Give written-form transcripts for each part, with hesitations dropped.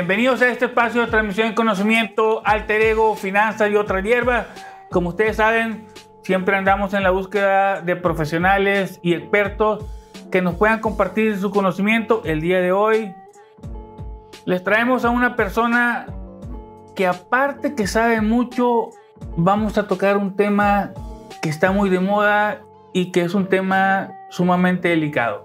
Bienvenidos a este espacio de transmisión de conocimiento, alter ego, finanzas y otras hierbas. Como ustedes saben, siempre andamos en la búsqueda de profesionales y expertos que nos puedan compartir su conocimiento. El día de hoy les traemos a una persona que, aparte que sabe mucho, vamos a tocar un tema que está muy de moda y que es un tema sumamente delicado.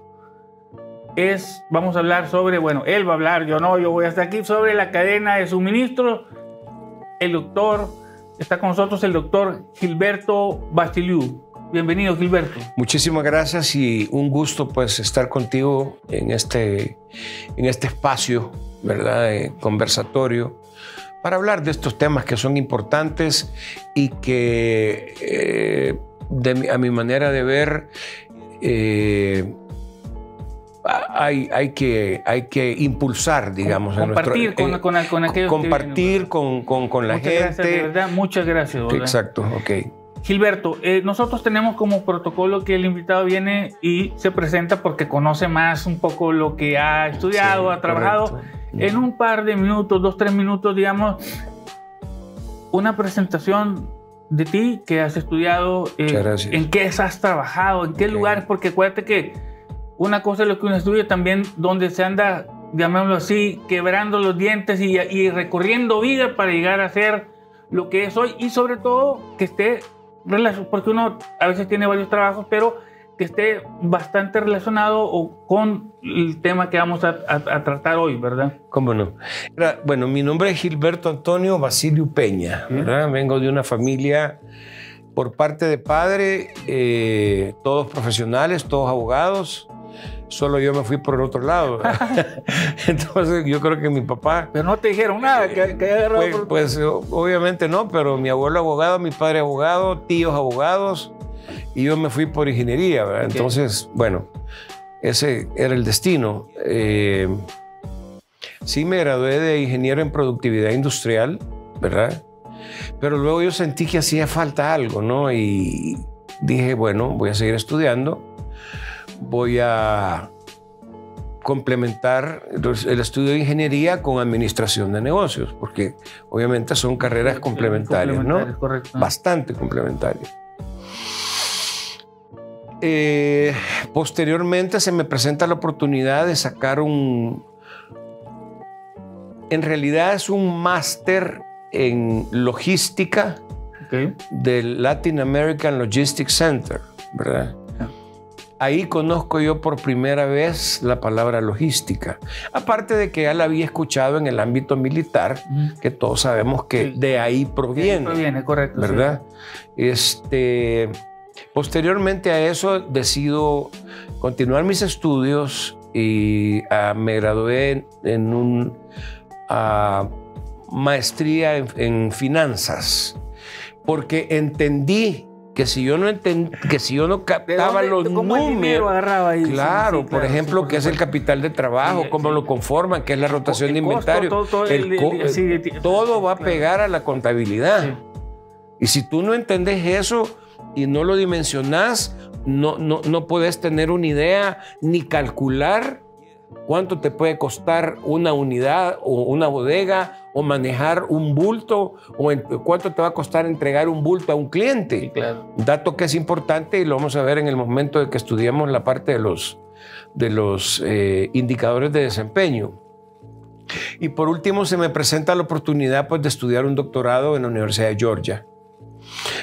Vamos a hablar sobre, bueno, él va a hablar, yo no, yo voy a estar aquí, sobre la cadena de suministro. Está con nosotros el doctor Gilberto Bacheliu. Bienvenido, Gilberto. Muchísimas gracias y un gusto pues estar contigo en este espacio, ¿verdad? Conversatorio, para hablar de estos temas que son importantes y que a mi manera de ver hay que impulsar, digamos, compartir con aquellos compartir con la gente. Gracias, de verdad, muchas gracias. ¿Verdad? Exacto, ok. Gilberto, nosotros tenemos como protocolo que el invitado viene y se presenta porque conoce más un poco lo que ha estudiado, sí, ha trabajado. Correcto. En un par de minutos, 2-3 minutos, digamos, una presentación de ti, que has estudiado, en qué has trabajado, en qué lugares, porque acuérdate que una cosa es lo que uno estudia, también donde se anda, llamémoslo así, quebrando los dientes y recorriendo vida para llegar a ser lo que es hoy, y sobre todo que esté relacionado, porque uno a veces tiene varios trabajos, pero que esté bastante relacionado con el tema que vamos a tratar hoy, ¿verdad? ¿Cómo no? Bueno, mi nombre es Gilberto Antonio Bacheliu Peña, ¿verdad? Vengo de una familia por parte de padre, todos profesionales, todos abogados. Solo yo me fui por el otro lado. Entonces yo creo que mi papá... Pero no te dijeron nada. Pues obviamente no, pero mi abuelo abogado, mi padre abogado, tíos abogados, y yo me fui por ingeniería, ¿verdad? Okay. Entonces, bueno, ese era el destino. Sí me gradué de ingeniero en productividad industrial, ¿verdad? Pero luego yo sentí que hacía falta algo, ¿no? Y dije, bueno, voy a seguir estudiando. Voy a complementar el estudio de ingeniería con administración de negocios, porque obviamente son carreras complementarias, ¿no? Correcto. Bastante complementarias. Posteriormente se me presenta la oportunidad de sacar en realidad es un máster en logística del Latin American Logistics Center, ¿verdad? Ahí conozco yo por primera vez la palabra logística. Aparte de que ya la había escuchado en el ámbito militar, que todos sabemos que de ahí proviene. Proviene, correcto. ¿Verdad? Sí. Posteriormente a eso decido continuar mis estudios y me gradué en una maestría en finanzas, porque entendí que si yo no captaba los números, agarraba ahí, claro, por ejemplo, qué es el capital de trabajo, cómo lo conforman, qué es la rotación de inventario, todo va a pegar a la contabilidad. Sí. Y si tú no entendés eso y no lo dimensionás, no puedes tener una idea ni calcular cuánto te puede costar una unidad o una bodega, o manejar un bulto, o cuánto te va a costar entregar un bulto a un cliente. Sí, claro. Dato que es importante y lo vamos a ver en el momento de que estudiemos la parte de los indicadores de desempeño. Y por último se me presenta la oportunidad pues, de estudiar un doctorado en la Universidad de Georgia.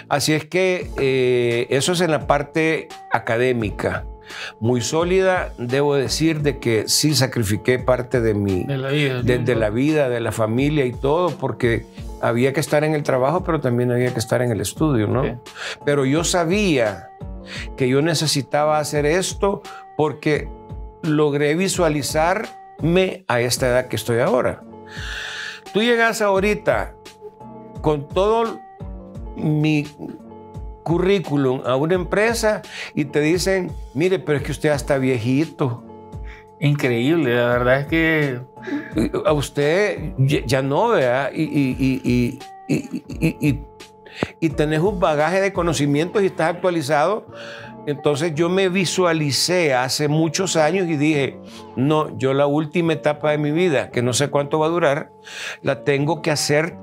Así es que eso es en la parte académica. Muy sólida, debo decir de que sí sacrifiqué parte de la vida, de la familia y todo, porque había que estar en el trabajo, pero también había que estar en el estudio, ¿no? Sí. Pero yo sabía que yo necesitaba hacer esto porque logré visualizarme a esta edad que estoy ahora. Tú llegas ahorita con todo mi currículum a una empresa y te dicen, mire, pero es que usted ya está viejito. Increíble, la verdad es que... A usted ya no, ¿verdad? y tenés un bagaje de conocimientos y estás actualizado. Entonces yo me visualicé hace muchos años y dije, no, yo la última etapa de mi vida, que no sé cuánto va a durar, la tengo que hacer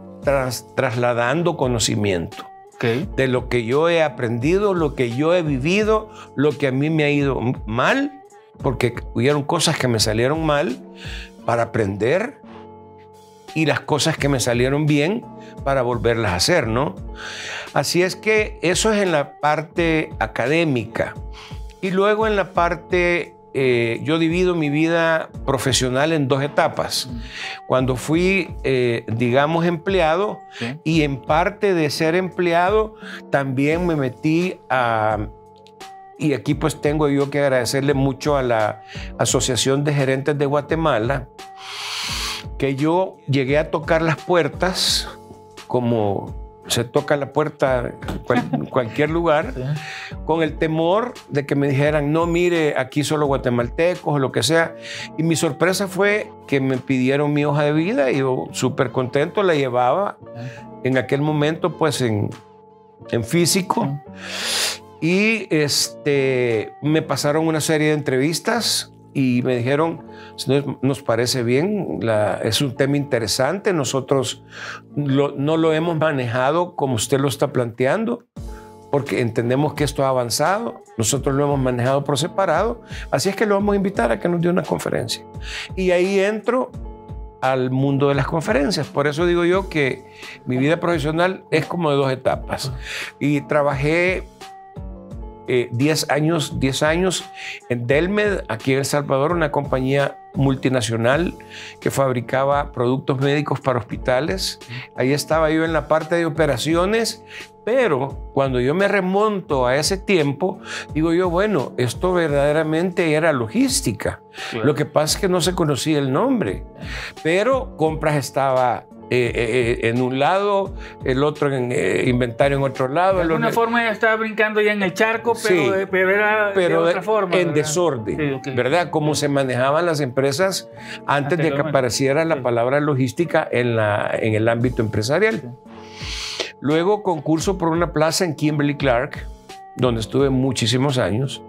trasladando conocimiento. Okay. De lo que yo he aprendido, lo que yo he vivido, lo que a mí me ha ido mal, porque hubieron cosas que me salieron mal para aprender y las cosas que me salieron bien para volverlas a hacer, ¿no? Así es que eso es en la parte académica. Y luego en la parte, yo divido mi vida profesional en 2 etapas. Cuando fui, digamos, empleado, sí, y en parte de ser empleado también me metí a... Y aquí pues tengo yo que agradecerle mucho a la Asociación de Gerentes de Guatemala, que yo llegué a tocar las puertas, como se toca la puerta en cualquier lugar, sí, con el temor de que me dijeran, no, mire, aquí solo guatemaltecos o lo que sea. Y mi sorpresa fue que me pidieron mi hoja de vida y yo súper contento la llevaba en aquel momento pues en físico. Y me pasaron una serie de entrevistas y me dijeron, nos parece bien, es un tema interesante, nosotros no lo hemos manejado como usted lo está planteando, porque entendemos que esto ha avanzado, nosotros lo hemos manejado por separado, así es que lo vamos a invitar a que nos dé una conferencia. Y ahí entro al mundo de las conferencias. Por eso digo yo que mi vida profesional es como de 2 etapas. Y trabajé 10 años en Delmed, aquí en El Salvador, una compañía multinacional que fabricaba productos médicos para hospitales. Ahí estaba yo en la parte de operaciones, pero cuando yo me remonto a ese tiempo, digo yo, bueno, esto verdaderamente era logística. Claro. Lo que pasa es que no se conocía el nombre, pero compras estaba en un lado, el otro en inventario en otro lado. De alguna forma ya estaba brincando ya en el charco, pero, sí, pero era de otra forma. En desorden, sí, okay, ¿verdad? Como se manejaban las empresas antes de que apareciera la palabra logística en el ámbito empresarial. Sí. Luego concurso por una plaza en Kimberly-Clark, donde estuve muchísimos años.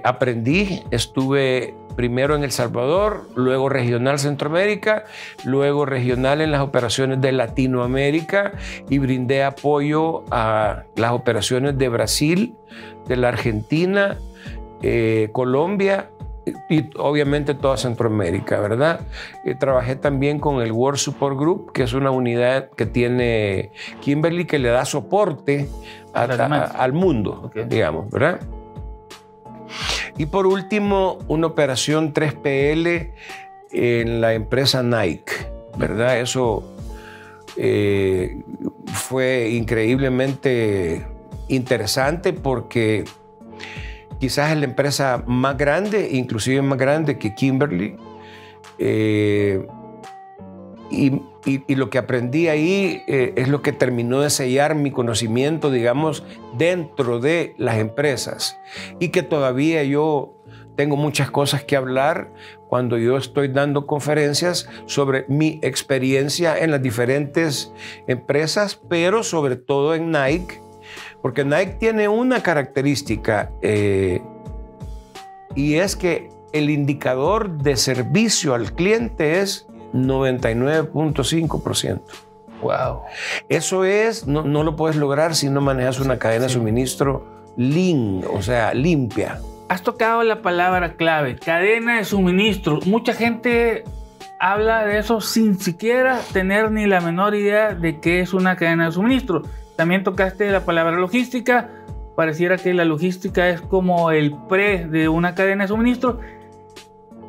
Aprendí, estuve primero en El Salvador, luego regional Centroamérica, luego regional en las operaciones de Latinoamérica y brindé apoyo a las operaciones de Brasil, de la Argentina, Colombia y obviamente toda Centroamérica, ¿verdad? Trabajé también con el World Support Group, que es una unidad que tiene Kimberly que le da soporte al mundo, okay, digamos, ¿verdad? Y por último, una operación 3PL en la empresa Nike, ¿verdad? Eso fue increíblemente interesante porque quizás es la empresa más grande, inclusive más grande que Kimberly. Y lo que aprendí ahí es lo que terminó de sellar mi conocimiento, digamos, dentro de las empresas. Y que todavía yo tengo muchas cosas que hablar cuando yo estoy dando conferencias sobre mi experiencia en las diferentes empresas, pero sobre todo en Nike, porque Nike tiene una característica y es que el indicador de servicio al cliente es 99.5%. Wow. Eso es, no lo puedes lograr si no manejas una cadena de suministro lean, o sea, limpia. Has tocado la palabra clave, cadena de suministro. Mucha gente habla de eso sin siquiera tener ni la menor idea de qué es una cadena de suministro. También tocaste la palabra logística. Pareciera que la logística es como el pre de una cadena de suministro.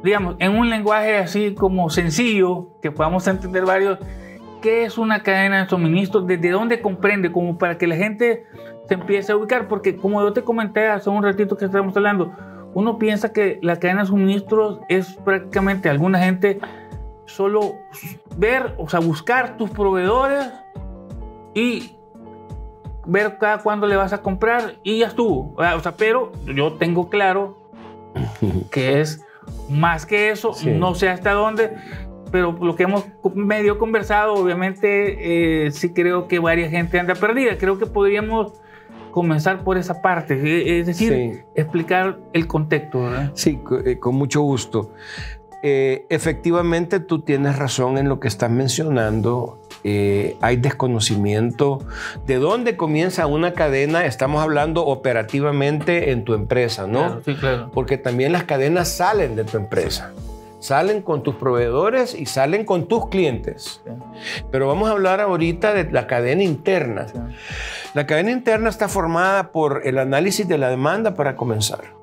Digamos, en un lenguaje así como sencillo, que podamos entender varios, ¿qué es una cadena de suministro? ¿Desde dónde comprende? Como para que la gente se empiece a ubicar, porque como yo te comenté hace un ratito que estábamos hablando, uno piensa que la cadena de suministros es prácticamente alguna gente solo ver, o sea, buscar tus proveedores y ver cada cuándo le vas a comprar y ya estuvo. O sea, pero yo tengo claro que es más que eso, sí. No sé hasta dónde. pero lo que hemos medio conversado, obviamente sí creo que varias gente anda perdida. Creo que podríamos comenzar por esa parte, es decir, sí, explicar el contexto, ¿verdad? Sí, con mucho gusto. Efectivamente, tú tienes razón en lo que estás mencionando. Hay desconocimiento de dónde comienza una cadena. Estamos hablando operativamente en tu empresa, ¿no? Claro, sí, claro. Porque también las cadenas salen de tu empresa. Salen con tus proveedores y salen con tus clientes. Sí. Pero vamos a hablar ahorita de la cadena interna. Sí. La cadena interna está formada por el análisis de la demanda para comenzar.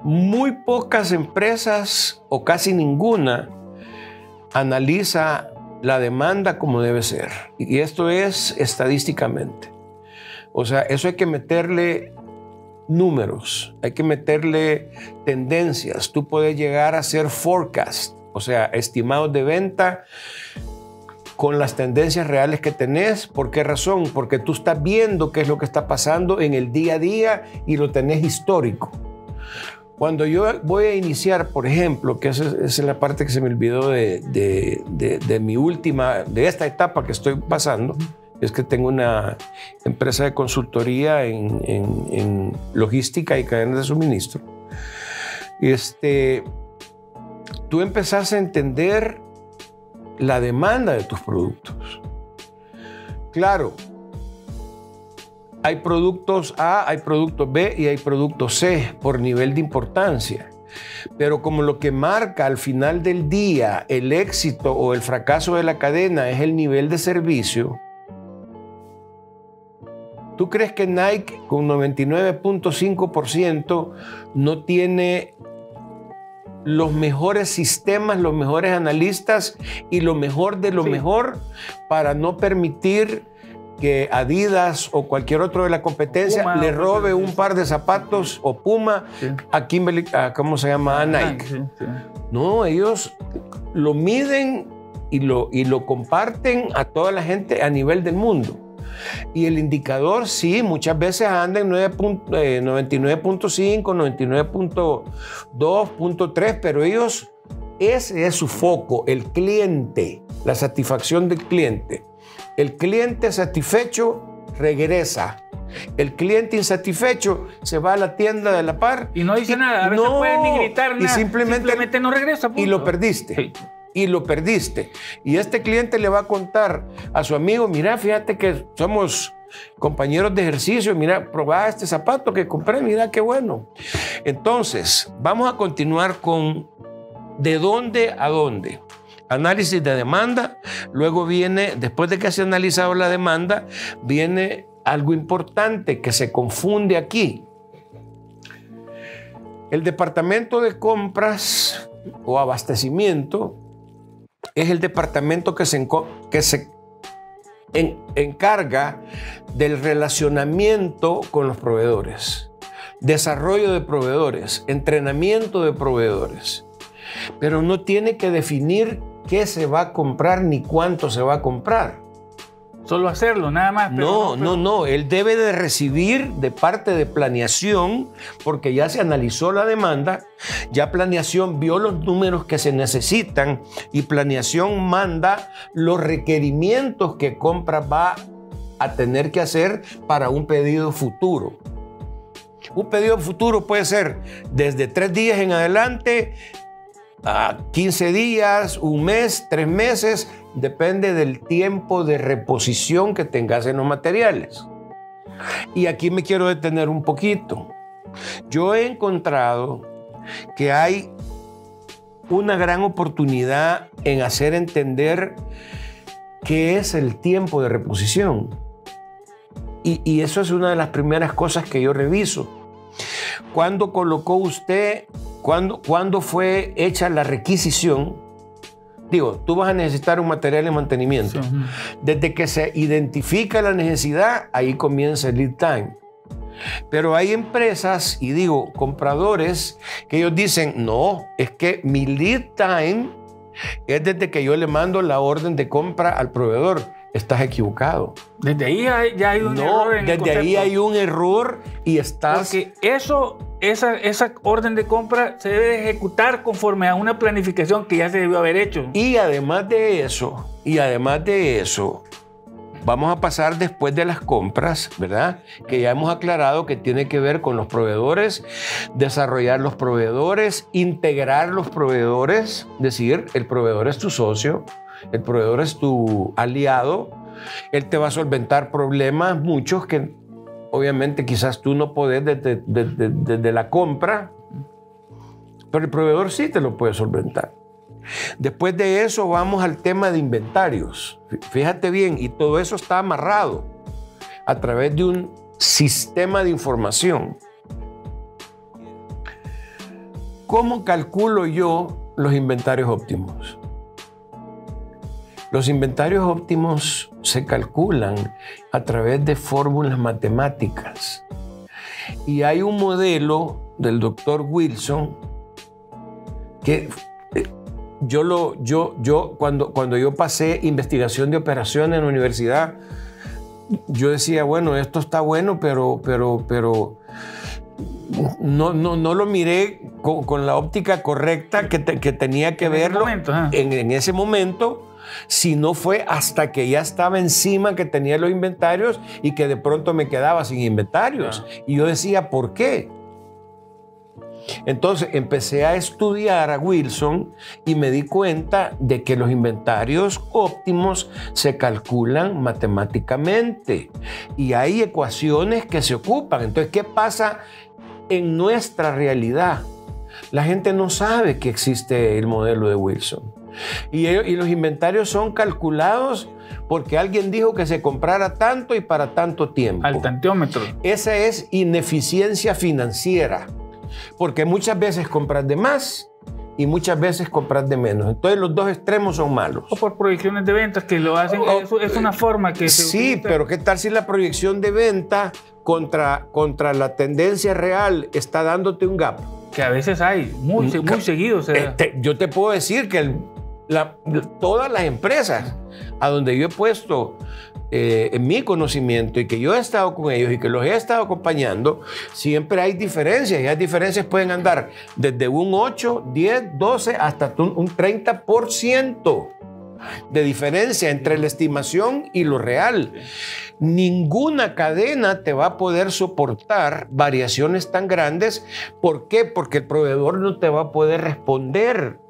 Muy pocas empresas o casi ninguna analiza la demanda como debe ser. Y esto es estadísticamente. O sea, eso hay que meterle números, hay que meterle tendencias. Tú puedes llegar a hacer forecast, o sea, estimados de venta con las tendencias reales que tenés. ¿Por qué razón? Porque tú estás viendo qué es lo que está pasando en el día a día y lo tenés histórico. Cuando yo voy a iniciar, por ejemplo, que esa es la parte que se me olvidó de mi última, de esta etapa que estoy pasando, es que tengo una empresa de consultoría en logística y cadenas de suministro. Tú empezás a entender la demanda de tus productos. Claro, hay productos A, hay productos B y hay productos C por nivel de importancia. Pero como lo que marca al final del día el éxito o el fracaso de la cadena es el nivel de servicio, ¿tú crees que Nike con 99.5% no tiene los mejores sistemas, los mejores analistas y lo mejor de lo mejor para no permitir que Adidas o cualquier otro de la competencia Puma, le robe un par de zapatos o Puma a Kimberly, ¿cómo se llama? A Nike. Sí. No, ellos lo miden y lo comparten a toda la gente a nivel del mundo. Y el indicador sí, muchas veces anda en 99.5, 99.2.3, pero ellos, ese es su foco, el cliente, la satisfacción del cliente. El cliente satisfecho regresa. El cliente insatisfecho se va a la tienda de la par. Y no dice nada, a veces no puede ni gritar nada. Y simplemente no regresa. Punto. Y lo perdiste. Sí. Y lo perdiste. Y este cliente le va a contar a su amigo, mira, fíjate que somos compañeros de ejercicio, mira, probá este zapato que compré, mira qué bueno. Entonces, vamos a continuar con de dónde a dónde. Análisis de demanda, luego viene, después de que se ha analizado la demanda, viene algo importante que se confunde aquí. El departamento de compras o abastecimiento es el departamento que se encarga del relacionamiento con los proveedores, desarrollo de proveedores, entrenamiento de proveedores, pero no tiene que definir qué se va a comprar ni cuánto se va a comprar. Solo hacerlo, nada más. No. Él debe de recibir de parte de planeación, porque ya se analizó la demanda, ya planeación vio los números que se necesitan y planeación manda los requerimientos que compra va a tener que hacer para un pedido futuro. Un pedido futuro puede ser desde 3 días en adelante, a 15 días, un mes, 3 meses, depende del tiempo de reposición que tengas en los materiales. Y aquí me quiero detener un poquito. Yo he encontrado que hay una gran oportunidad en hacer entender qué es el tiempo de reposición. Y eso es una de las primeras cosas que yo reviso. ¿Cuándo colocó usted, cuándo fue hecha la requisición? Digo, tú vas a necesitar un material de mantenimiento. Sí. Desde que se identifica la necesidad, ahí comienza el lead time. Pero hay empresas, y digo, compradores, que ellos dicen, no, es que mi lead time es desde que yo le mando la orden de compra al proveedor. Estás equivocado. Desde ahí ya hay un error en el concepto. Desde ahí hay un error y estás... Porque eso esa orden de compra se debe ejecutar conforme a una planificación que ya se debió haber hecho. Y además de eso, vamos a pasar después de las compras, ¿verdad? Que ya hemos aclarado que tiene que ver con los proveedores, desarrollar los proveedores, integrar los proveedores, es decir, el proveedor es tu socio, el proveedor es tu aliado, él te va a solventar problemas, muchos que obviamente quizás tú no podés desde la compra, pero el proveedor sí te lo puede solventar. Después de eso vamos al tema de inventarios. Fíjate bien, y todo eso está amarrado a través de un sistema de información. ¿Cómo calculo yo los inventarios óptimos? Los inventarios óptimos se calculan a través de fórmulas matemáticas. Y hay un modelo del doctor Wilson que cuando yo pasé investigación de operaciones en la universidad, yo decía, bueno, esto está bueno, pero no lo miré con la óptica correcta que tenía que verlo en ese momento, sino fue hasta que ya estaba encima que tenía los inventarios y que de pronto me quedaba sin inventarios. Y yo decía, ¿por qué? Entonces empecé a estudiar a Wilson y me di cuenta de que los inventarios óptimos se calculan matemáticamente y hay ecuaciones que se ocupan. Entonces, ¿qué pasa en nuestra realidad? La gente no sabe que existe el modelo de Wilson. Y los inventarios son calculados porque alguien dijo que se comprara tanto y para tanto tiempo. Al tanteómetro. Esa es ineficiencia financiera, porque muchas veces compras de más y muchas veces compras de menos. Entonces los dos extremos son malos. O por proyecciones de ventas que lo hacen, es una forma que se sí, utiliza. Pero ¿qué tal si la proyección de venta contra la tendencia real está dándote un gap? Que a veces hay, muy seguido. O sea. Yo te puedo decir que todas las empresas a donde yo he puesto en mi conocimiento y que yo he estado con ellos y que los he estado acompañando, siempre hay diferencias y las diferencias pueden andar desde un 8, 10, 12 hasta un 30% de diferencia entre la estimación y lo real. Ninguna cadena te va a poder soportar variaciones tan grandes. ¿Por qué? Porque el proveedor no te va a poder responder.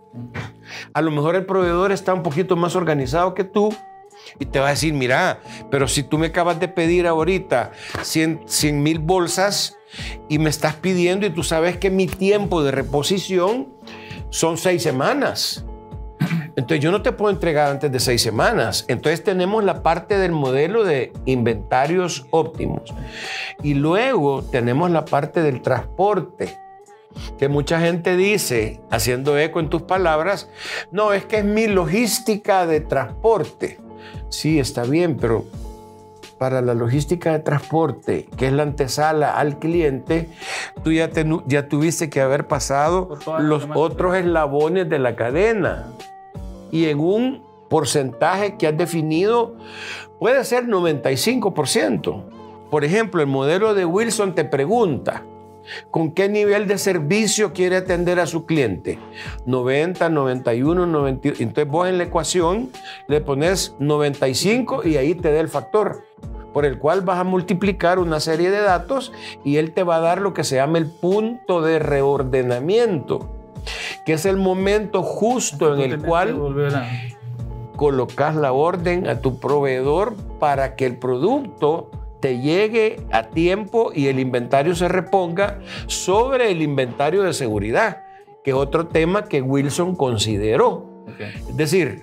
A lo mejor el proveedor está un poquito más organizado que tú y te va a decir, mira, pero si tú me acabas de pedir ahorita 100,000 bolsas y me estás pidiendo y tú sabes que mi tiempo de reposición son 6 semanas. Entonces yo no te puedo entregar antes de 6 semanas. Entonces tenemos la parte del modelo de inventarios óptimos. Y luego tenemos la parte del transporte, que mucha gente dice, haciendo eco en tus palabras, no, es que es mi logística de transporte. Sí, está bien, pero para la logística de transporte, que es la antesala al cliente, tú ya tuviste que haber pasado los otros eslabones de la cadena. Y en un porcentaje que has definido, puede ser 95%. Por ejemplo, el modelo de Wilson te pregunta, ¿con qué nivel de servicio quiere atender a su cliente? 90, 91, 92. Entonces vos en la ecuación le pones 95 y ahí te da el factor por el cual vas a multiplicar una serie de datos y él te va a dar lo que se llama el punto de reordenamiento, que es el momento justo en el cual colocas la orden a tu proveedor para que el producto te llegue a tiempo y el inventario se reponga sobre el inventario de seguridad, que es otro tema que Wilson consideró. Es decir,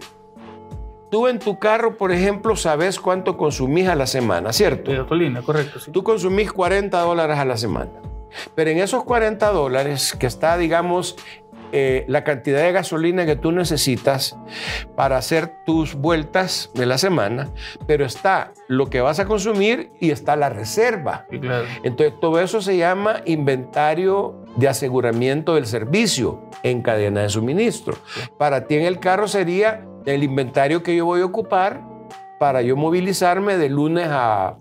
tú en tu carro, por ejemplo, sabes cuánto consumís a la semana, ¿cierto? De gasolina, correcto. Sí. Tú consumís $40 a la semana, pero en esos $40 que está, digamos, la cantidad de gasolina que tú necesitas para hacer tus vueltas de la semana, pero está lo que vas a consumir y está la reserva. Sí, claro. Entonces todo eso se llama inventario de aseguramiento del servicio en cadena de suministro. Sí. Para ti en el carro sería el inventario que yo voy a ocupar para yo movilizarme de lunes a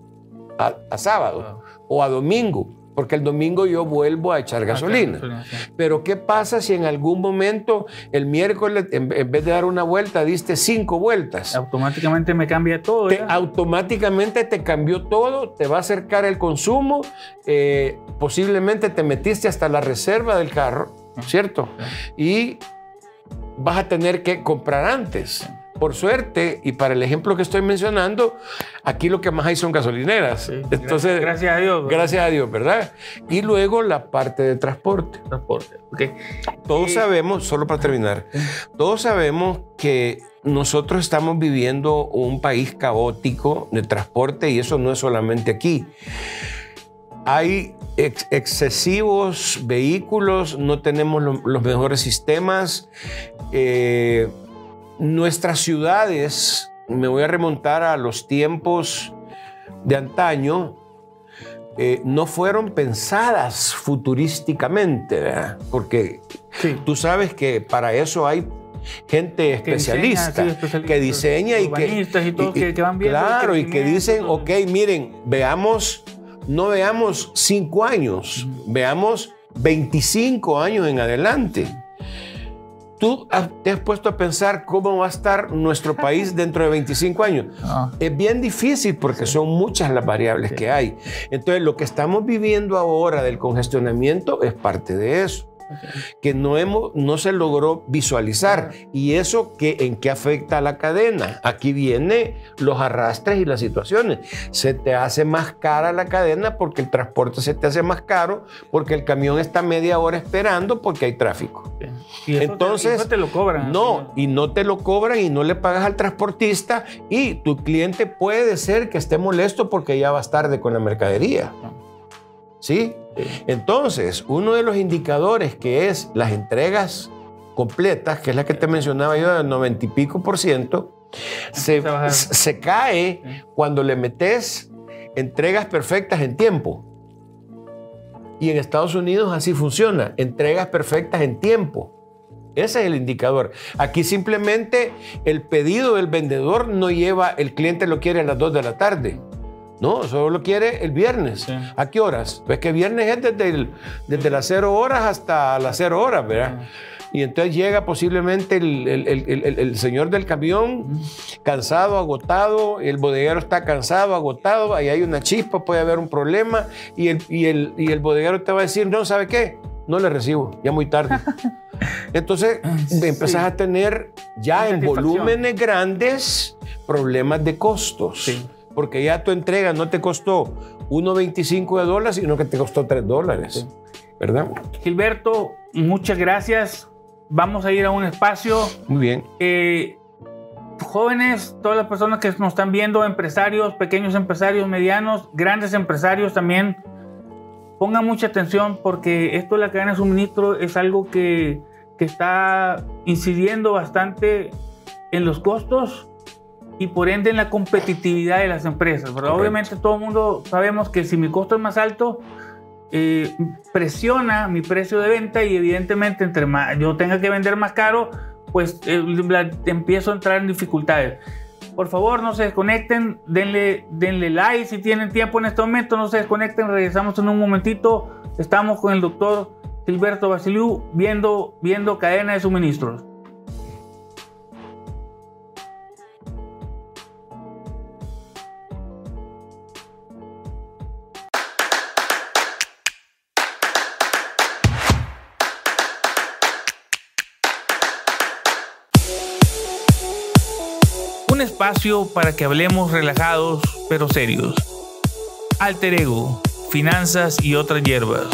sábado o a domingo. porque el domingo yo vuelvo a echar gasolina. Pero ¿qué pasa si en algún momento el miércoles, en vez de dar una vuelta, diste 5 vueltas? Automáticamente me cambia todo. Automáticamente te cambió todo, te va a acercar el consumo, posiblemente te metiste hasta la reserva del carro, ¿cierto? Y vas a tener que comprar antes. Por suerte, y para el ejemplo que estoy mencionando, aquí lo que más hay son gasolineras. Sí, entonces, gracias a Dios. Gracias a Dios, ¿verdad? Y luego la parte de transporte. Okay. Todos sabemos, solo para terminar, todos sabemos que nosotros estamos viviendo un país caótico de transporte y eso no es solamente aquí. Hay excesivos vehículos, no tenemos los mejores sistemas. Nuestras ciudades, me voy a remontar a los tiempos de antaño, no fueron pensadas futurísticamente, ¿verdad? Porque tú sabes que para eso hay gente especialista que diseña y que van viendo. Claro, y que dicen, ok, miren, no veamos 5 años, veamos 25 años en adelante. ¿Tú te has puesto a pensar cómo va a estar nuestro país dentro de 25 años? Es bien difícil porque son muchas las variables que hay. Entonces, lo que estamos viviendo ahora del congestionamiento es parte de eso. Que no se logró visualizar. ¿Y eso en qué afecta a la cadena? Aquí vienen los arrastres y las situaciones. Se te hace más cara la cadena porque el transporte se te hace más caro, porque el camión está media hora esperando porque hay tráfico. Y entonces no te lo cobran. No, y no te lo cobran y no le pagas al transportista y tu cliente puede ser que esté molesto porque ya vas tarde con la mercadería. ¿Sí? Entonces, uno de los indicadores que es las entregas completas, que es la que te mencionaba yo, del 90 y pico %, se cae cuando le metes entregas perfectas en tiempo. Y en Estados Unidos así funciona, entregas perfectas en tiempo. Ese es el indicador. Aquí simplemente el pedido del vendedor no lleva, el cliente lo quiere a las 2 de la tarde. No, solo lo quiere el viernes. Sí. ¿A qué horas? Pues que viernes es desde las 0 horas hasta las 0 horas, ¿verdad? Y entonces llega posiblemente el señor del camión cansado, agotado, el bodeguero está cansado, agotado, ahí hay una chispa, puede haber un problema y el bodeguero te va a decir, no, ¿sabe qué? No le recibo, ya muy tarde. Entonces empezás a tener ya en volúmenes grandes problemas de costos. Sí. Porque ya tu entrega no te costó $1.25, sino que te costó $3, sí. ¿Verdad? Gilberto, muchas gracias. Vamos a ir a un espacio. Muy bien. Jóvenes, todas las personas que nos están viendo, empresarios, pequeños empresarios, medianos, grandes empresarios también, pongan mucha atención porque esto de la cadena de suministro es algo que está incidiendo bastante en los costos y por ende en la competitividad de las empresas, ¿verdad? Obviamente todo el mundo sabemos que si mi costo es más alto, presiona mi precio de venta y evidentemente entre más yo tenga que vender más caro, pues empiezo a entrar en dificultades. Por favor, no se desconecten, denle like si tienen tiempo en este momento, no se desconecten, regresamos en un momentito. Estamos con el doctor Gilberto Vasiliu viendo cadena de suministros. Un espacio para que hablemos relajados pero serios. Alter Ego, finanzas y otras hierbas.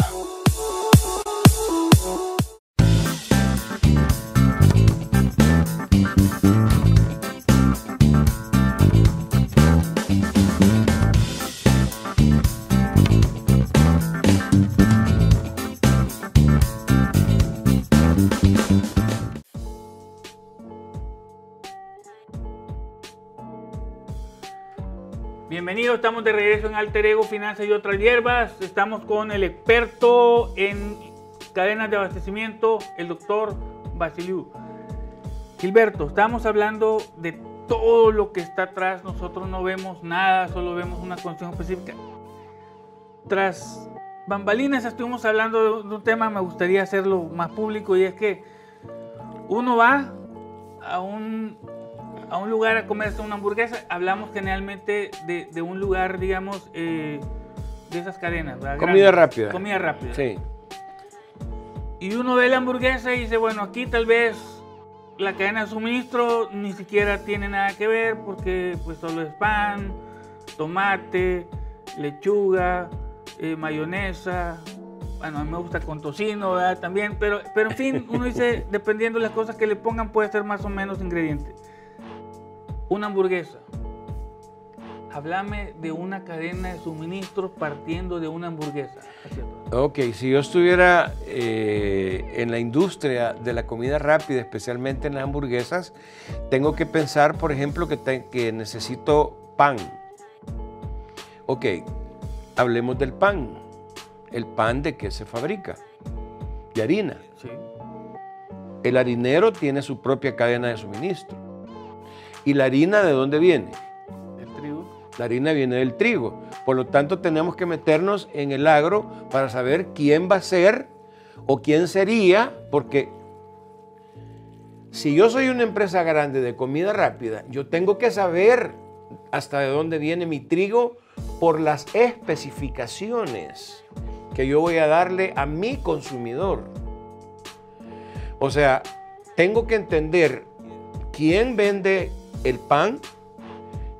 Bienvenidos, estamos de regreso en Alter Ego, Finanzas y otras hierbas. Estamos con el experto en cadenas de abastecimiento, el doctor Vasiliu. Gilberto, estamos hablando de todo lo que está atrás. Nosotros no vemos nada, solo vemos una cuestión específica. Tras bambalinas estuvimos hablando de un tema, me gustaría hacerlo más público, y es que uno va a un lugar a comerse una hamburguesa. Hablamos generalmente de un lugar, digamos, de esas cadenas, ¿verdad? Comida rápida. Comida rápida. Sí. Y uno ve la hamburguesa y dice, bueno, aquí tal vez la cadena de suministro ni siquiera tiene nada que ver, porque pues solo es pan, tomate, lechuga, mayonesa. Bueno, a mí me gusta con tocino, ¿verdad? También, pero en fin, uno dice, dependiendo de las cosas que le pongan, puede ser más o menos ingredientes. Una hamburguesa. Háblame de una cadena de suministros partiendo de una hamburguesa. Ok, si yo estuviera en la industria de la comida rápida, especialmente en las hamburguesas, tengo que pensar, por ejemplo, que necesito pan. Ok, hablemos del pan. ¿El pan de qué se fabrica? De harina. Sí. El harinero tiene su propia cadena de suministro. ¿Y la harina de dónde viene? Del trigo. La harina viene del trigo. Por lo tanto, tenemos que meternos en el agro para saber quién va a ser o quién sería, porque si yo soy una empresa grande de comida rápida, yo tengo que saber hasta de dónde viene mi trigo por las especificaciones que yo voy a darle a mi consumidor. O sea, tengo que entender quién vende el pan,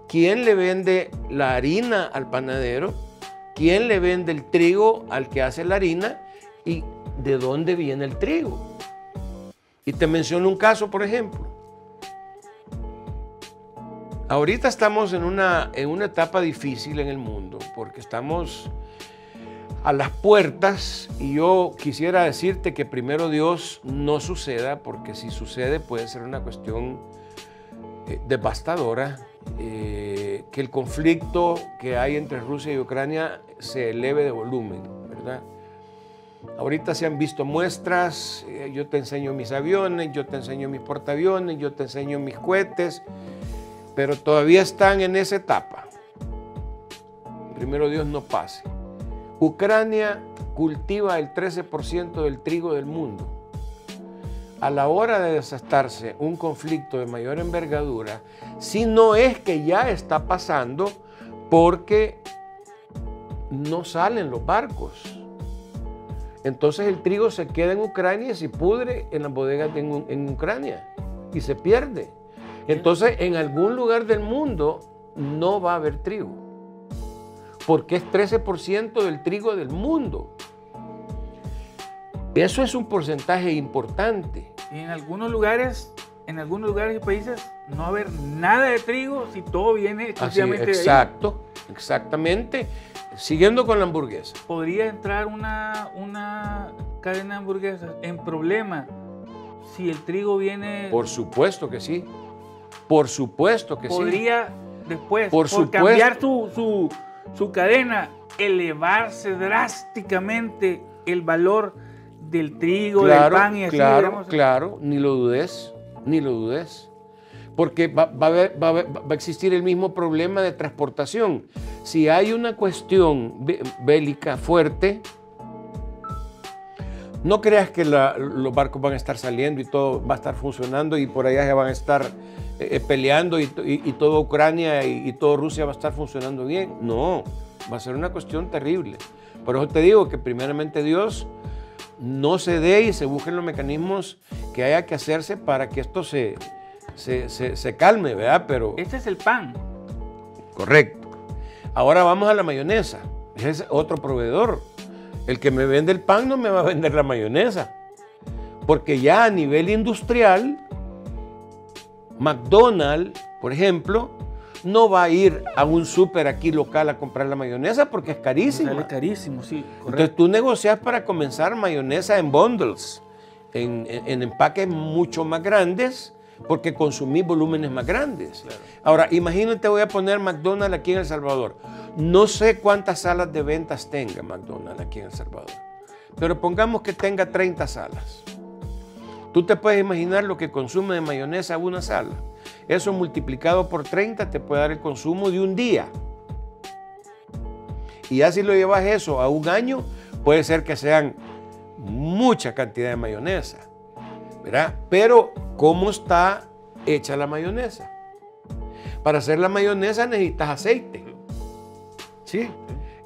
quién le vende la harina al panadero, quién le vende el trigo al que hace la harina y de dónde viene el trigo. Y te menciono un caso, por ejemplo. Ahorita estamos en una etapa difícil en el mundo porque estamos a las puertas y yo quisiera decirte que primero Dios no suceda, porque si sucede puede ser una cuestión devastadora, que el conflicto que hay entre Rusia y Ucrania se eleve de volumen, ¿verdad? Ahorita se han visto muestras, yo te enseño mis aviones, yo te enseño mis portaaviones, yo te enseño mis cohetes, pero todavía están en esa etapa. Primero Dios no pase. Ucrania cultiva el 13% del trigo del mundo. A la hora de desatarse un conflicto de mayor envergadura, si no es que ya está pasando, porque no salen los barcos. Entonces el trigo se queda en Ucrania y se pudre en las bodegas en Ucrania y se pierde. Entonces en algún lugar del mundo no va a haber trigo, porque es 13% del trigo del mundo. Eso es un porcentaje importante. Y en algunos lugares y países no va a haber nada de trigo si todo viene exclusivamente de ahí. Exacto, exactamente. Siguiendo con la hamburguesa. ¿Podría entrar una cadena de hamburguesas en problema si el trigo viene? Por supuesto que sí. Por supuesto que sí. ¿Podría después, por cambiar su cadena, elevarse drásticamente el valor del trigo, del pan y así? Claro, ni lo dudes, ni lo dudes. Porque va a existir el mismo problema de transportación. Si hay una cuestión bélica fuerte, no creas que los barcos van a estar saliendo y todo va a estar funcionando y por allá se van a estar peleando y toda Ucrania y toda Rusia va a estar funcionando bien. No, va a ser una cuestión terrible. Por eso te digo que primeramente Dios no se dé y se busquen los mecanismos que haya que hacerse para que esto se calme, ¿verdad? Pero este es el pan. Correcto. Ahora vamos a la mayonesa. Ese es otro proveedor. El que me vende el pan no me va a vender la mayonesa. Porque ya a nivel industrial, McDonald's, por ejemplo, no va a ir a un súper aquí local a comprar la mayonesa porque es carísima. Sale carísimo, sí. Correcto. Entonces tú negocias para comenzar mayonesa en bundles, en empaques mucho más grandes, porque consumís volúmenes más grandes. Claro. Ahora, imagínate, voy a poner McDonald's aquí en El Salvador. No sé cuántas salas de ventas tenga McDonald's aquí en El Salvador, pero pongamos que tenga 30 salas. Tú te puedes imaginar lo que consume de mayonesa una sala. Eso multiplicado por 30 te puede dar el consumo de un día. Y ya si lo llevas eso a un año, puede ser que sean mucha cantidad de mayonesa, ¿verdad? Pero ¿cómo está hecha la mayonesa? Para hacer la mayonesa necesitas aceite, ¿sí?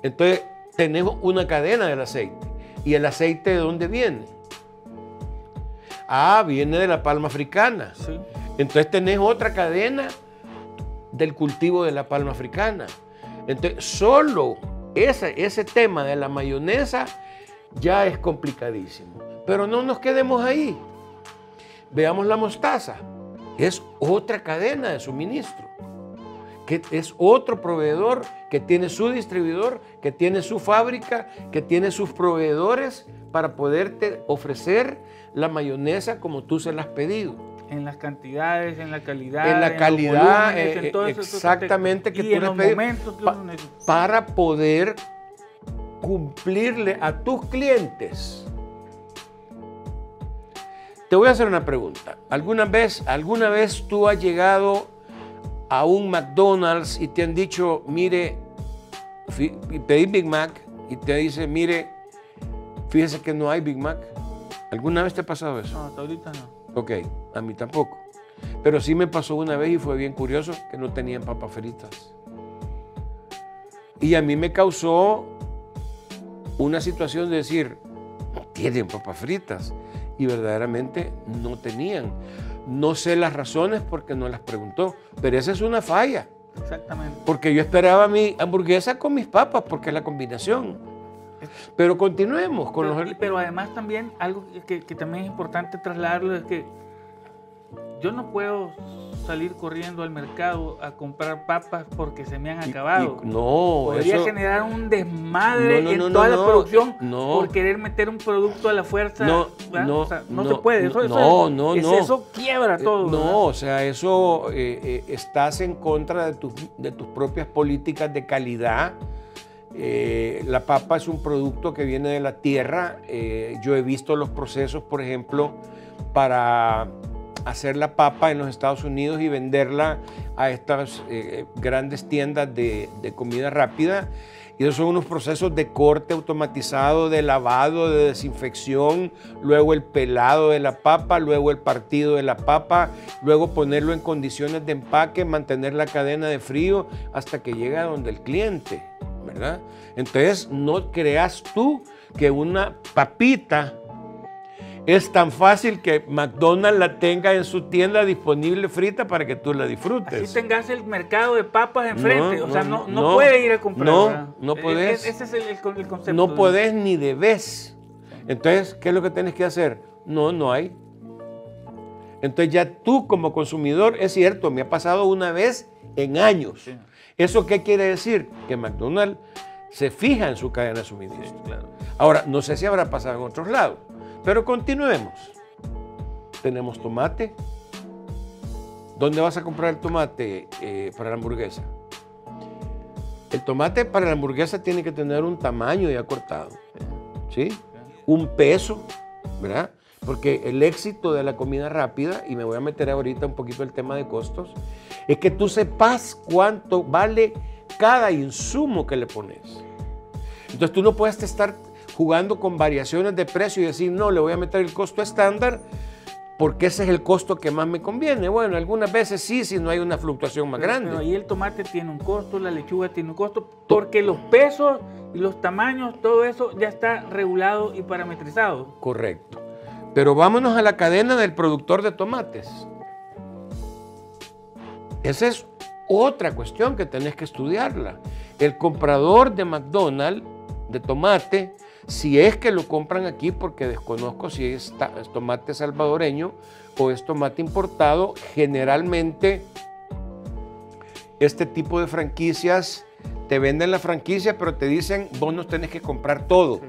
Entonces tenemos una cadena del aceite. ¿Y el aceite de dónde viene? Ah, viene de la palma africana. Sí. Entonces tenés otra cadena del cultivo de la palma africana. Entonces solo ese tema de la mayonesa ya es complicadísimo. Pero no nos quedemos ahí. Veamos la mostaza. Es otra cadena de suministro, que es otro proveedor que tiene su distribuidor, que tiene su fábrica, que tiene sus proveedores para poderte ofrecer la mayonesa como tú se la has pedido. En las cantidades, en la calidad. En la calidad, volúmenes, en todo eso, exactamente, que y tú en le los pedís momentos que uno necesita. para poder cumplirle a tus clientes. Te voy a hacer una pregunta. ¿Alguna vez tú has llegado a un McDonald's y te han dicho, mire, pedí Big Mac y te dice, mire, fíjese que no hay Big Mac? ¿Alguna vez te ha pasado eso? No, hasta ahorita no. Ok, a mí tampoco. Pero sí me pasó una vez y fue bien curioso que no tenían papas fritas. Y a mí me causó una situación de decir, no tienen papas fritas. Y verdaderamente no tenían. No sé las razones porque no las preguntó, pero esa es una falla. Exactamente. Porque yo esperaba mi hamburguesa con mis papas, porque es la combinación. Pero continuemos con pero además también algo que también es importante trasladarlo es que yo no puedo salir corriendo al mercado a comprar papas porque se me han acabado. No, podría eso generar un desmadre en toda la producción por querer meter un producto a la fuerza. No se puede. Eso quiebra todo. No, o sea, eso estás en contra de tus propias políticas de calidad. La papa es un producto que viene de la tierra. Yo he visto los procesos, por ejemplo, para hacer la papa en los Estados Unidos y venderla a estas grandes tiendas de comida rápida. Y esos son unos procesos de corte automatizado, de lavado, de desinfección, luego el pelado de la papa, luego el partido de la papa, luego ponerlo en condiciones de empaque, mantener la cadena de frío hasta que llega a donde el cliente, ¿verdad? Entonces no creas tú que una papita es tan fácil que McDonald's la tenga en su tienda disponible frita para que tú la disfrutes. Así tengas el mercado de papas enfrente. No puede ir a comprar. No podés. Ese es el concepto. No podés ni debes. Entonces, ¿qué es lo que tienes que hacer? No hay. Entonces ya tú como consumidor, es cierto, me ha pasado una vez en años. Sí. ¿Eso qué quiere decir? Que McDonald's se fija en su cadena de suministro. Sí, claro. Ahora, no sé si habrá pasado en otros lados. Pero continuemos. Tenemos tomate. ¿Dónde vas a comprar el tomate para la hamburguesa? El tomate para la hamburguesa tiene que tener un tamaño ya cortado, ¿sí? Un peso, ¿verdad? Porque el éxito de la comida rápida, y me voy a meter ahorita un poquito el tema de costos, es que tú sepas cuánto vale cada insumo que le pones. Entonces tú no puedes estar jugando con variaciones de precio y decir, no, le voy a meter el costo estándar porque ese es el costo que más me conviene. Bueno, algunas veces sí, si no hay una fluctuación más grande. Pero ahí el tomate tiene un costo, la lechuga tiene un costo, porque los pesos y los tamaños, todo eso ya está regulado y parametrizado. Correcto. Pero vámonos a la cadena del productor de tomates. Esa es otra cuestión que tenés que estudiarla. El comprador de McDonald's de tomate, si es que lo compran aquí, porque desconozco si es tomate salvadoreño o es tomate importado, generalmente este tipo de franquicias te venden la franquicia, pero te dicen, vos nos tenés que comprar todo,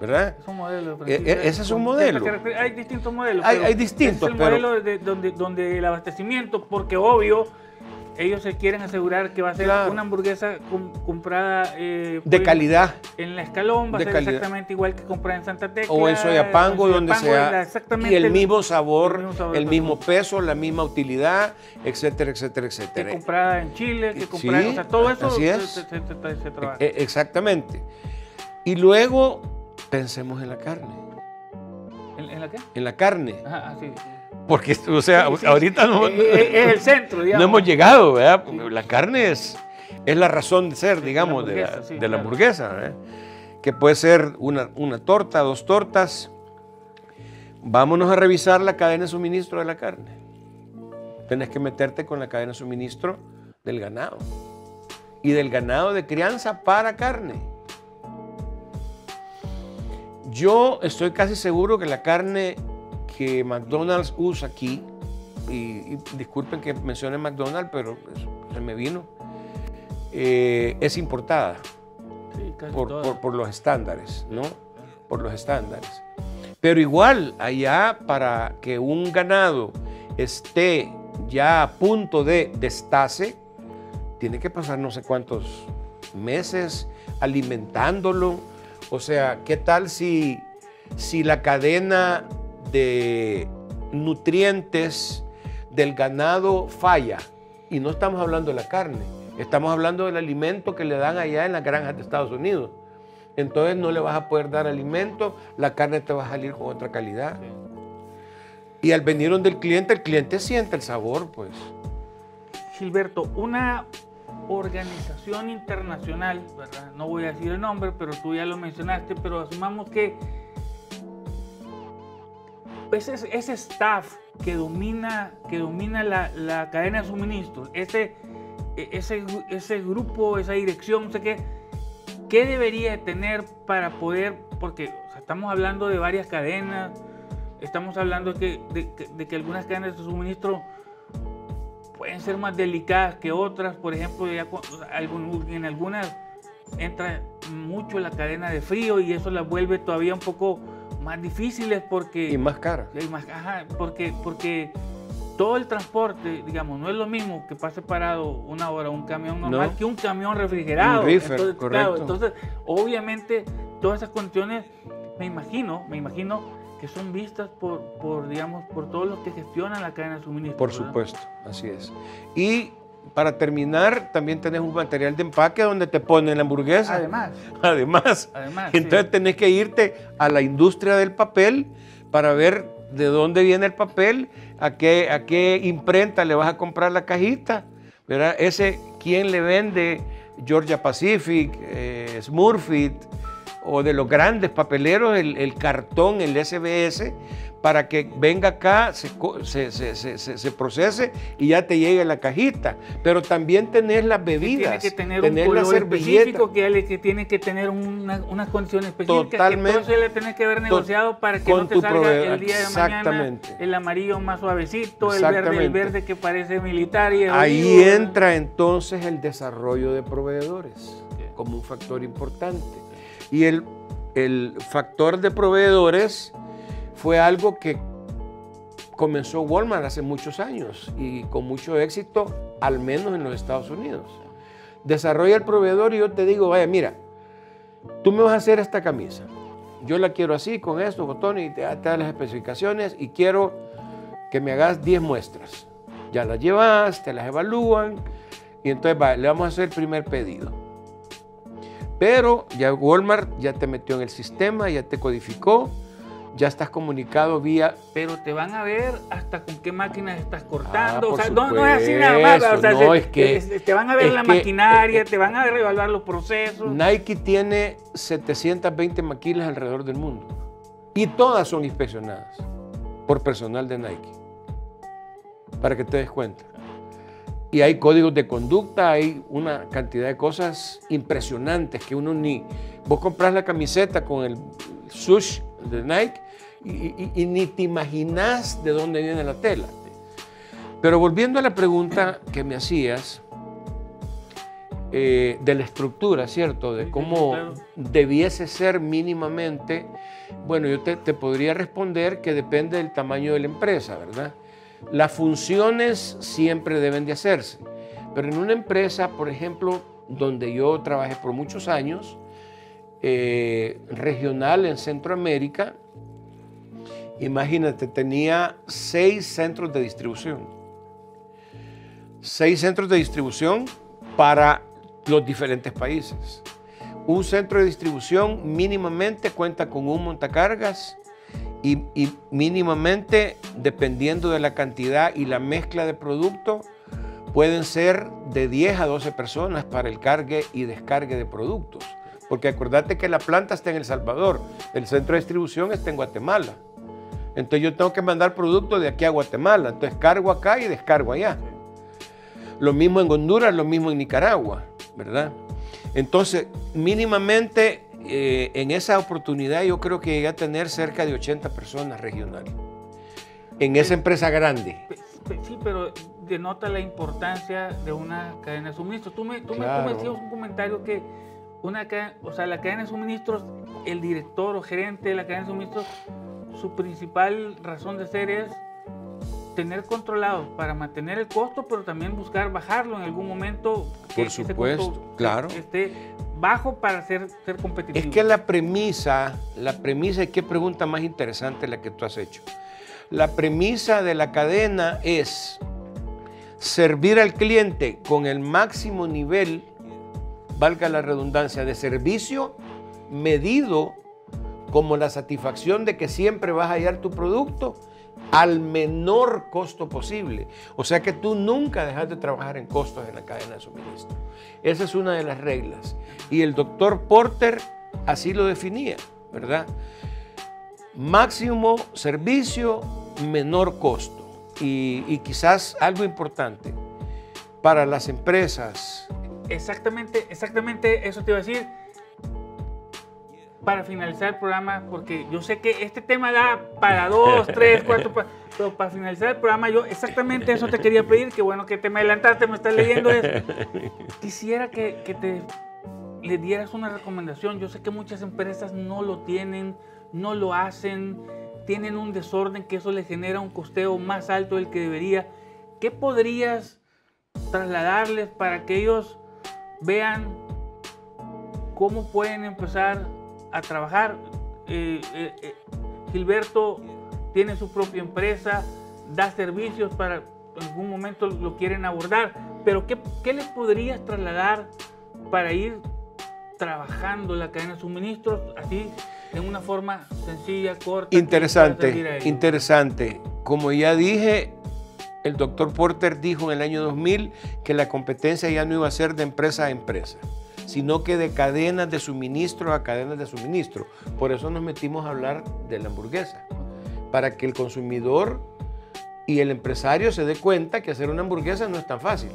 ¿verdad? Es un modelo de franquicia. Ese es un modelo. Hay distintos modelos. Hay distintos, es el modelo donde el abastecimiento, porque obvio, ellos se quieren asegurar que va a ser una hamburguesa comprada de calidad. En la Escalón va a ser exactamente igual que comprada en Santa Tecla. O en Soyapango, donde sea. Y el mismo sabor, el mismo peso, la misma utilidad, etcétera, etcétera, etcétera. Que comprada en Chile, que comprada, o sea, todo eso así es. se trabaja. Exactamente. Y luego Pensemos en la carne. ¿En la qué? En la carne. Ajá, sí. Porque, o sea, sí, ahorita no, es el centro, digamos. No hemos llegado, ¿verdad? La carne es la razón de ser, digamos, de la hamburguesa, ¿verdad? Que puede ser una torta, 2 tortas. Vámonos a revisar la cadena de suministro de la carne. Tenés que meterte con la cadena de suministro del ganado. Y del ganado de crianza para carne. Yo estoy casi seguro que la carne que McDonald's usa aquí, y disculpen que mencione McDonald's, pero se me vino, es importada. Sí, por los estándares, ¿no? Por los estándares. Pero igual, allá para que un ganado esté ya a punto de destace, tiene que pasar no sé cuántos meses alimentándolo. O sea, ¿qué tal si la cadena de nutrientes del ganado falla? Y no estamos hablando de la carne, estamos hablando del alimento que le dan allá en las granjas de Estados Unidos. Entonces no le vas a poder dar alimento, la carne te va a salir con otra calidad. Sí. Y al venir donde el cliente siente el sabor, pues. Gilberto, una organización internacional, ¿verdad? No voy a decir el nombre, pero tú ya lo mencionaste, pero asumamos que ese staff que domina la cadena de suministros, ese grupo, esa dirección, no sé ¿qué debería tener para poder, porque o sea, estamos hablando de varias cadenas, estamos hablando de que algunas cadenas de suministro pueden ser más delicadas que otras, por ejemplo, en algunas entra mucho la cadena de frío y eso las vuelve todavía un poco más difíciles porque... Y más caras. Porque todo el transporte, digamos, no es lo mismo que pase parado una hora un camión normal que un camión refrigerado. Un reefer, entonces, correcto. Claro, entonces, obviamente, todas esas condiciones, me imagino que son vistas por todos los que gestionan la cadena de suministro. Por supuesto, así es. Y para terminar, también tenés un material de empaque donde te ponen la hamburguesa. Además. Entonces sí, tenés que irte a la industria del papel para ver de dónde viene el papel, a qué imprenta le vas a comprar la cajita, ¿verdad? ¿Quién le vende? Georgia Pacific, Smurfit, o de los grandes papeleros, el cartón, el SBS, para que venga acá, se procese y ya te llegue la cajita. Pero también tenés las bebidas, tiene que tener un color específico, que tiene que tener unas condiciones específicas. Totalmente. Que todo se le tiene que haber negociado para que no te salga el día de mañana el amarillo más suavecito, el verde que parece militar. Y ahí entra entonces el desarrollo de proveedores como un factor importante. Y el factor de proveedores fue algo que comenzó Walmart hace muchos años y con mucho éxito, al menos en los Estados Unidos. Desarrolla el proveedor y yo te digo, vaya, mira, tú me vas a hacer esta camisa. Yo la quiero así, con estos botones, y te das las especificaciones y quiero que me hagas 10 muestras. Ya las llevas, te las evalúan y entonces le vamos a hacer el primer pedido. Pero ya Walmart ya te metió en el sistema, ya te codificó, ya estás comunicado vía... Pero te van a ver hasta con qué máquinas estás cortando. O sea, no es así nada más. O sea, no, te van a ver la maquinaria, te van a evaluar los procesos. Nike tiene 720 maquilas alrededor del mundo y todas son inspeccionadas por personal de Nike, para que te des cuenta. Y hay códigos de conducta, hay una cantidad de cosas impresionantes que uno ni... Vos compras la camiseta con el swoosh de Nike y ni te imaginás de dónde viene la tela. Pero volviendo a la pregunta que me hacías, de la estructura, ¿cierto? De cómo debiese ser mínimamente, bueno, yo te podría responder que depende del tamaño de la empresa, ¿verdad? Las funciones siempre deben de hacerse, pero en una empresa, por ejemplo, donde yo trabajé por muchos años, regional en Centroamérica, imagínate, tenía 6 centros de distribución. 6 centros de distribución para los diferentes países. Un centro de distribución mínimamente cuenta con un montacargas y mínimamente, dependiendo de la cantidad y la mezcla de productos, pueden ser de 10 a 12 personas para el cargue y descargue de productos. Porque acordate que la planta está en El Salvador, el centro de distribución está en Guatemala. Entonces yo tengo que mandar productos de aquí a Guatemala. Entonces cargo acá y descargo allá. Lo mismo en Honduras, lo mismo en Nicaragua, ¿verdad? Entonces, mínimamente en esa oportunidad yo creo que llegué a tener cerca de 80 personas regionales. En esa empresa grande. Sí, pero denota la importancia de una cadena de suministro. Tú me decías un comentario que la cadena de suministros, el director o gerente de la cadena de suministros, su principal razón de ser es tener controlados para mantener el costo, pero también buscar bajarlo en algún momento. Por supuesto, claro. Esté bajo para ser competitivo. Es que la premisa, ¿qué pregunta más interesante la que tú has hecho? La premisa de la cadena es servir al cliente con el máximo nivel, valga la redundancia, de servicio medido como la satisfacción de que siempre vas a hallar tu producto al menor costo posible. O sea que tú nunca dejas de trabajar en costos en la cadena de suministro. Esa es una de las reglas. Y el doctor Porter así lo definía, ¿verdad? Máximo servicio, menor costo. Y quizás algo importante para las empresas. Exactamente eso te iba a decir. Para finalizar el programa, porque yo sé que este tema da para 2, 3, 4, pero para finalizar el programa, yo exactamente eso te quería pedir, que bueno que te me adelantaste, me estás leyendo eso. Quisiera que le dieras una recomendación. Yo sé que muchas empresas no lo tienen, no lo hacen, tienen un desorden que eso les genera un costeo más alto del que debería. ¿Qué podrías trasladarles para que ellos vean cómo pueden empezar a trabajar? Gilberto tiene su propia empresa, da servicios para, en algún momento lo quieren abordar, pero ¿qué les podrías trasladar para ir trabajando la cadena de suministros así, de una forma sencilla, corta? Interesante. Como ya dije, el doctor Porter dijo en el año 2000 que la competencia ya no iba a ser de empresa a empresa, sino que de cadenas de suministro a cadenas de suministro. Por eso nos metimos a hablar de la hamburguesa, para que el consumidor y el empresario se dé cuenta que hacer una hamburguesa no es tan fácil.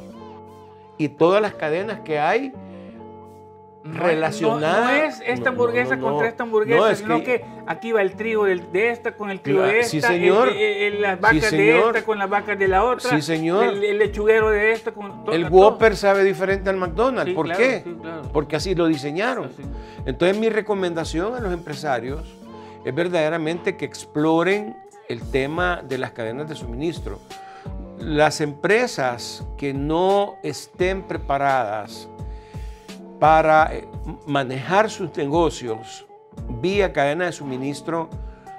Y todas las cadenas que hay relacionadas... No es esta hamburguesa contra esta hamburguesa, sino que aquí va el trigo de esta con el trigo de esta, sí, señor. Las vacas de esta con las vacas de la otra, sí, señor. El lechuguero de esta con todo. El Whopper sabe diferente al McDonald's. Sí, ¿Por claro, qué? sí, claro. Porque así lo diseñaron. Sí. Entonces mi recomendación a los empresarios es verdaderamente que exploren el tema de las cadenas de suministro. Las empresas que no estén preparadas para manejar sus negocios vía cadena de suministro,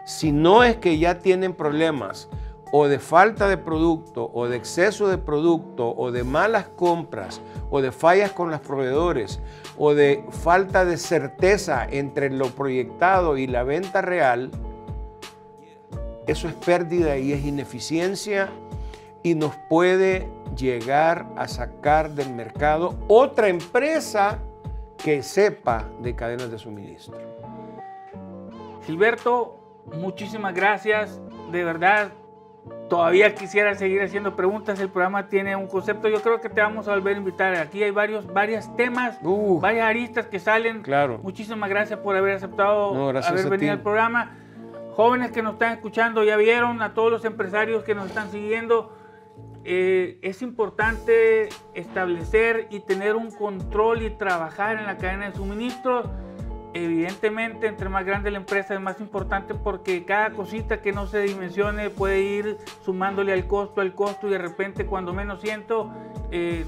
si no es que ya tienen problemas o de falta de producto o de exceso de producto o de malas compras o de fallas con los proveedores o de falta de certeza entre lo proyectado y la venta real, eso es pérdida y es ineficiencia y nos puede llegar a sacar del mercado otra empresa que sepa de cadenas de suministro. Gilberto, muchísimas gracias. De verdad, todavía quisiera seguir haciendo preguntas. El programa tiene un concepto. Yo creo que te vamos a volver a invitar. Aquí hay varios temas, varias aristas que salen. Claro. Muchísimas gracias por haber aceptado haber venido al programa. Jóvenes que nos están escuchando, ya vieron, a todos los empresarios que nos están siguiendo. Es importante establecer y tener un control y trabajar en la cadena de suministro. Evidentemente, entre más grande la empresa es más importante, porque cada cosita que no se dimensione puede ir sumándole al costo y de repente, cuando menos siento,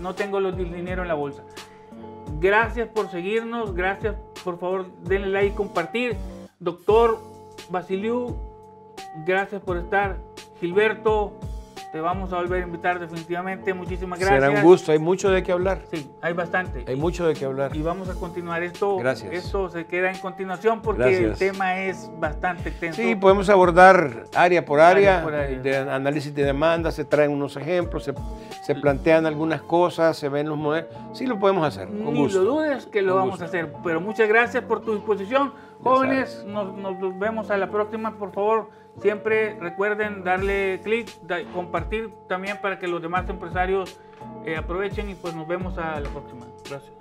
no tengo el dinero en la bolsa. Gracias por seguirnos, gracias, por favor denle like y compartir. Doctor Vasiliu, gracias por estar. Gilberto, Te vamos a volver a invitar definitivamente. Muchísimas gracias. Será un gusto. Hay mucho de qué hablar. Sí, hay bastante. Hay mucho de qué hablar. Y vamos a continuar esto. Gracias. Esto se queda en continuación porque Gracias. el tema es bastante extenso. Sí, podemos abordar área por área, por área. de análisis de demanda, se traen unos ejemplos, se plantean algunas cosas, se ven los modelos. Sí, lo podemos hacer, con Ni gusto. lo dudes que lo Con vamos gusto. a hacer. Pero muchas gracias por tu disposición. Jóvenes, nos vemos a la próxima. Por favor, siempre recuerden darle clic, compartir también para que los demás empresarios aprovechen y pues nos vemos a la próxima. Gracias.